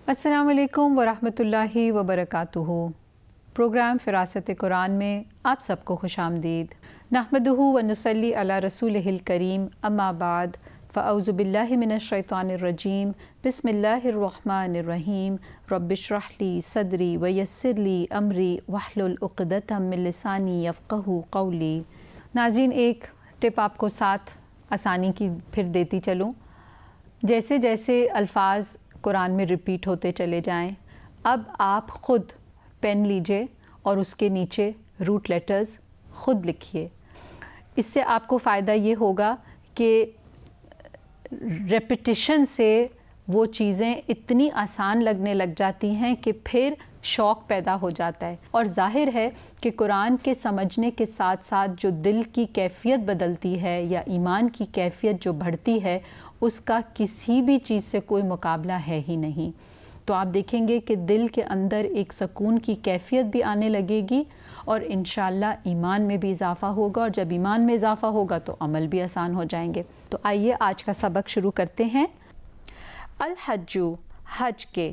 السلام علیکم ورحمۃ اللہ وبرکاتہ۔ پروگرام فراست قرآن میں آپ سب کو خوش آمدید۔ نحمدہ و نصلی علی رسولہ الکریم، اما بعد، فاعوذ باللہ من الشیطان الرجیم، بسم اللہ الرحمن الرحیم، رب اشرح لی صدری ویسر لی امری واحلل عقدۃ من لسانی یفقہوا قولی۔ ناظرین، ایک ٹپ آپ کو ساتھ آسانی کی پھر دیتی چلوں۔ جیسے جیسے الفاظ قرآن میں ریپیٹ ہوتے چلے جائیں، اب آپ خود پین لیجئے اور اس کے نیچے روٹ لیٹرز خود لکھیے۔ اس سے آپ کو فائدہ یہ ہوگا کہ ریپیٹیشن سے وہ چیزیں اتنی آسان لگنے لگ جاتی ہیں کہ پھر شوق پیدا ہو جاتا ہے، اور ظاہر ہے کہ قرآن کے سمجھنے کے ساتھ ساتھ جو دل کی کیفیت بدلتی ہے یا ایمان کی کیفیت جو بڑھتی ہے، اس کا کسی بھی چیز سے کوئی مقابلہ ہے ہی نہیں۔ تو آپ دیکھیں گے کہ دل کے اندر ایک سکون کی کیفیت بھی آنے لگے گی، اور انشاءاللہ ایمان میں بھی اضافہ ہوگا، اور جب ایمان میں اضافہ ہوگا تو عمل بھی آسان ہو جائیں گے۔ تو آئیے آج کا سبق شروع کرتے ہیں۔ الحج، حج کے،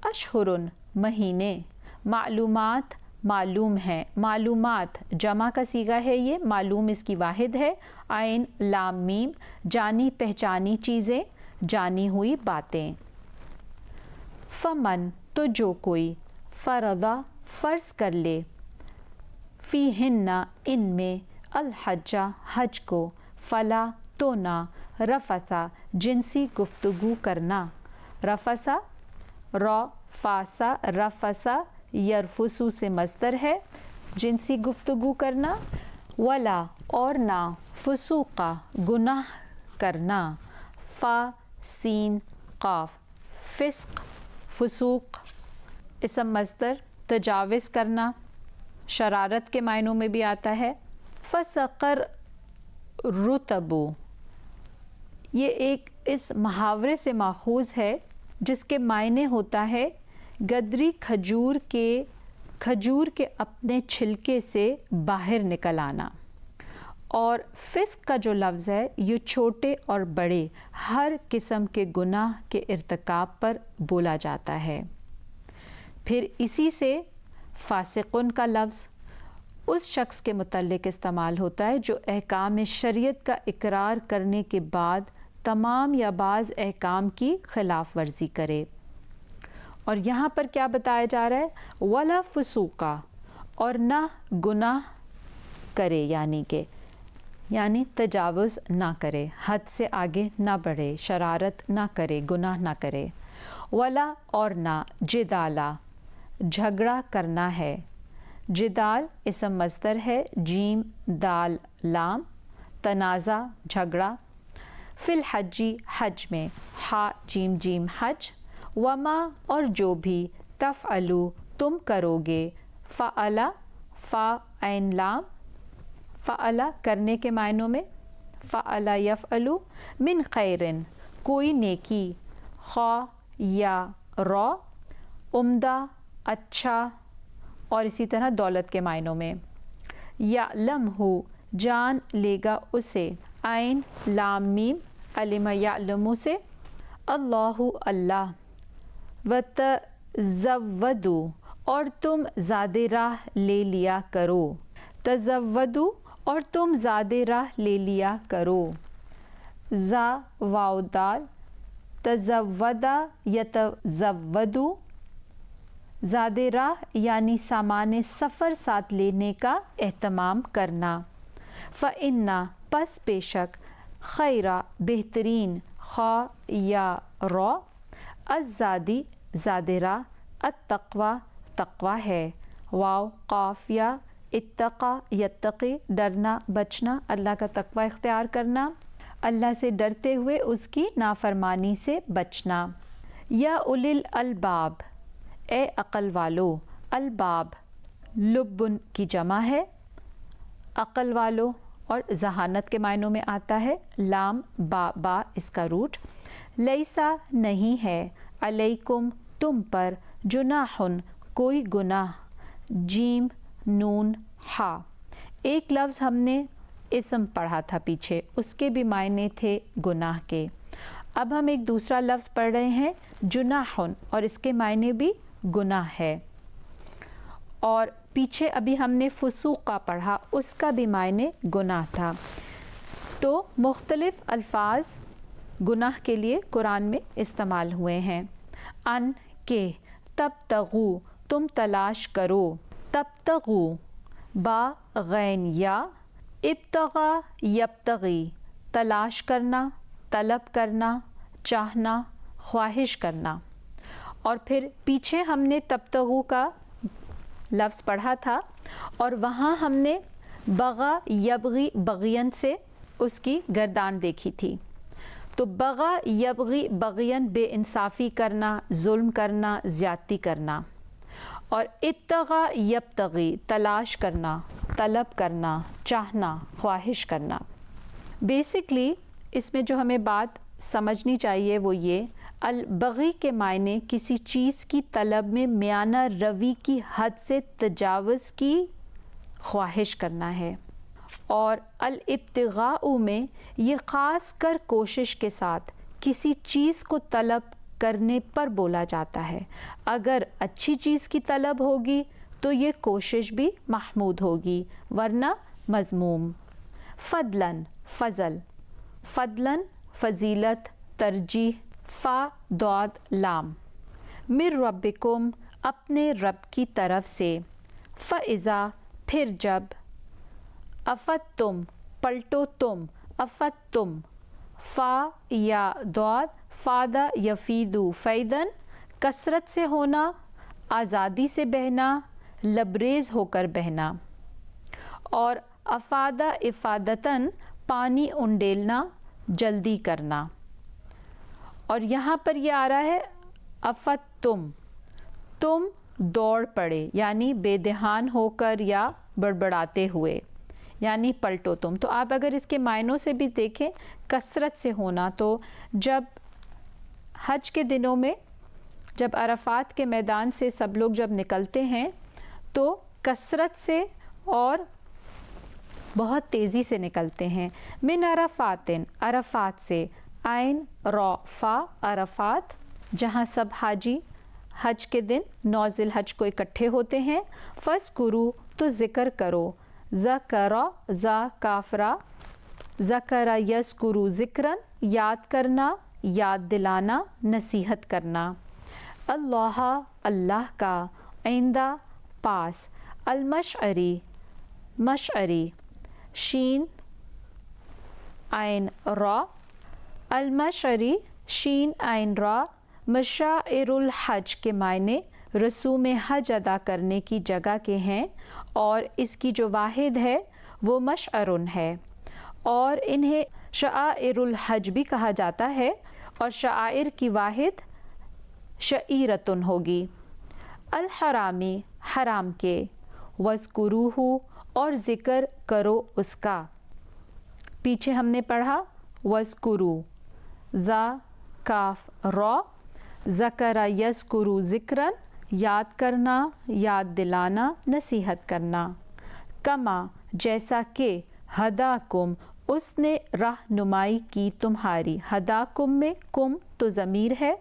اشہر، مہینے، معلومات، معلوم ہے، معلومات جمع کا صیغہ ہے یہ، معلوم اس کی واحد ہے، عین لام میم، جانی پہچانی چیزیں، جانی ہوئی باتیں۔ فمن، تو جو کوئی، فرضا، فرض کر لے، فیہن، ان میں، الحجہ، حج کو، فلا، تو نہ، رفثا، جنسی گفتگو کرنا، رفثا، را فاسا رفسا یرفسو سے مصدر ہے، جنسی گفتگو کرنا، ولا، اور نہ، فسوقا، گناہ کرنا، فا سین قاف، فسق، فسوق، اسم مصدر، تجاوز کرنا، شرارت کے معنوں میں بھی آتا ہے۔ فسقر رتبو، یہ ایک اس محاورے سے ماخوذ ہے جس کے معنی ہوتا ہے گدری کھجور کے اپنے چھلکے سے باہر نکل آنا، اور فسق کا جو لفظ ہے یہ چھوٹے اور بڑے ہر قسم کے گناہ کے ارتکاب پر بولا جاتا ہے۔ پھر اسی سے فاسقن کا لفظ اس شخص کے متعلق استعمال ہوتا ہے جو احکام شریعت کا اقرار کرنے کے بعد تمام یا بعض احکام کی خلاف ورزی کرے۔ اور یہاں پر کیا بتایا جا رہا ہے؟ ولا فسوقا، اور نہ گناہ کرے، یعنی تجاوز نہ کرے، حد سے آگے نہ بڑھے، شرارت نہ کرے، گناہ نہ کرے۔ ولا، اور نہ، جدالا، جھگڑا کرنا ہے، جدال اسم مصدر ہے، جیم دال لام، تنازع، جھگڑا، فی الحجی، حج میں، ہا جیم جیم حج، وما، اور جو بھی، تفعلو، تم کرو گے، فعلا، فا عین لام، فعلا کرنے کے معنوں میں، فعلا یفعلو، من خیرن، کوئی نیکی، خواہ یا را، عمدہ، اچھا، اور اسی طرح دولت کے معنوں میں، یعلمہ، جان لے گا اسے، عین لام میم، علم یعلم سے، اللہ، اللہ، وتزودوا، اور تم زاد راہ لے لیا کرو، تزودوا، اور تم زاد راہ لے لیا کرو، زا واو دال، تزودا یتزودو، زاد راہ یعنی سامان سفر ساتھ لینے کا اہتمام کرنا۔ فإنَّ، پس بے شک، خیرہ، بہترین، خواہ یا را، الزادی، زاد راہ، التقوی، تقوی ہے، واو قاف یا، اتقا یتقی، ڈرنا بچنا، اللہ کا تقوی اختیار کرنا، اللہ سے ڈرتے ہوئے اس کی نافرمانی سے بچنا۔ یا اولی الالباب، اے عقل والو، الباب لبن کی جمع ہے، عقل والو، اور ذہانت کے معنوں میں آتا ہے، لام با اس کا روٹ۔ لیسا، نہیں ہے، علیکم، تم پر، جناحن، کوئی گناہ، جیم نون ہا، ایک لفظ ہم نے اسم پڑھا تھا پیچھے، اس کے بھی معنی تھے گناہ کے، اب ہم ایک دوسرا لفظ پڑھ رہے ہیں جناحن، اور اس کے معنی بھی گناہ ہے. اور پیچھے ابھی ہم نے فسوقہ پڑھا، اس کا بھی معنی گناہ تھا. تو مختلف الفاظ گناہ کے لیے قرآن میں استعمال ہوئے ہیں. ان کے تبتغو تم تلاش کرو، تبتغو با غین یا، ابتغا یبتغی تلاش کرنا، طلب کرنا، چاہنا، خواہش کرنا. اور پھر پیچھے ہم نے تبتغو کا لفظ پڑھا تھا اور وہاں ہم نے بغا یبغی بغین سے اس کی گردان دیکھی تھی. تو بغا یبغی بغین بے انصافی کرنا، ظلم کرنا، زیادتی کرنا. اور ابتغا یبتغی تلاش کرنا، طلب کرنا، چاہنا، خواہش کرنا. بیسکلی اس میں جو ہمیں بات سمجھنی چاہیے وہ یہ، البغی کے معنی کسی چیز کی طلب میں میانہ روی کی حد سے تجاوز کی خواہش کرنا ہے. اور الابتغاء میں یہ خاص کر کوشش کے ساتھ کسی چیز کو طلب کرنے پر بولا جاتا ہے. اگر اچھی چیز کی طلب ہوگی تو یہ کوشش بھی محمود ہوگی، ورنہ مذموم. فضلاً فضل، فضلاً فضیلت، ترجیح. فا ضاد لام، من ربکم اپنے رب کی طرف سے. فاذا پھر جب، افدتم پلٹو تم، افدتم. فا یا ضاد فادہ یفیدو فیدن، کثرت سے ہونا، آزادی سے بہنا، لبریز ہو کر بہنا. اور افادہ افادتاً پانی انڈیلنا، جلدی کرنا. اور یہاں پر یہ آ رہا ہے افدتم، تم دوڑ پڑے، یعنی بے دھیان ہو کر یا بڑبڑاتے ہوئے، یعنی پلٹو تم. تو آپ اگر اس کے معنوں سے بھی دیکھیں، کثرت سے ہونا، تو جب حج کے دنوں میں جب عرفات کے میدان سے سب لوگ جب نکلتے ہیں تو کثرت سے اور بہت تیزی سے نکلتے ہیں. من عرفاتن عرفات سے، عین را فا عرفات، جہاں سب حاجی حج کے دن 9 ذی الحج کو اکٹھے ہوتے ہیں. فذکروا تو ذکر کرو، ذکر ذا کافرا، ذکر یذکر ذکرن یاد کرنا، یاد دلانا، نصیحت کرنا. اللہ اللہ کا، عندہ پاس، المشعری مشعری، شین عین را، المشعری شین عین را. مشاعر الحج کے معنی رسوم حج ادا کرنے کی جگہ کے ہیں، اور اس کی جو واحد ہے وہ مشعر ہے، اور انہیں شعائر الحج بھی کہا جاتا ہے، اور شعائر کی واحد شعیرتن ہوگی. الحرامی حرام کے، وذکروہ اور ذکر کرو اس کا. پیچھے ہم نے پڑھا وذکروا، ذا کاف را، ذکر یذکر ذکرن یاد کرنا، یاد دلانا، نصیحت کرنا. کما جیسا کہ، ہداکم اس نے رہنمائی کی تمہاری. ہداکم میں کم تو ضمیر ہے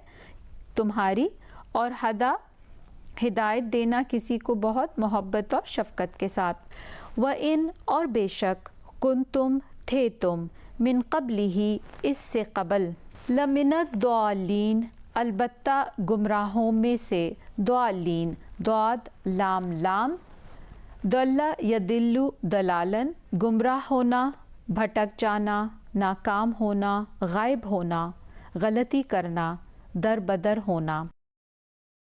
تمہاری، اور ہدا ہدایت دینا کسی کو بہت محبت اور شفقت کے ساتھ. وَإِن اور بے شک، کنتم تھے تم، من قبلہ اس سے قبل، لمن الضالین البتہ گمراہوں میں سے. ضالین ضاد لام لام، ضل یضل ضلالاً گمراہ ہونا، بھٹک جانا، ناکام ہونا، غائب ہونا، غلطی کرنا، در بدر ہونا.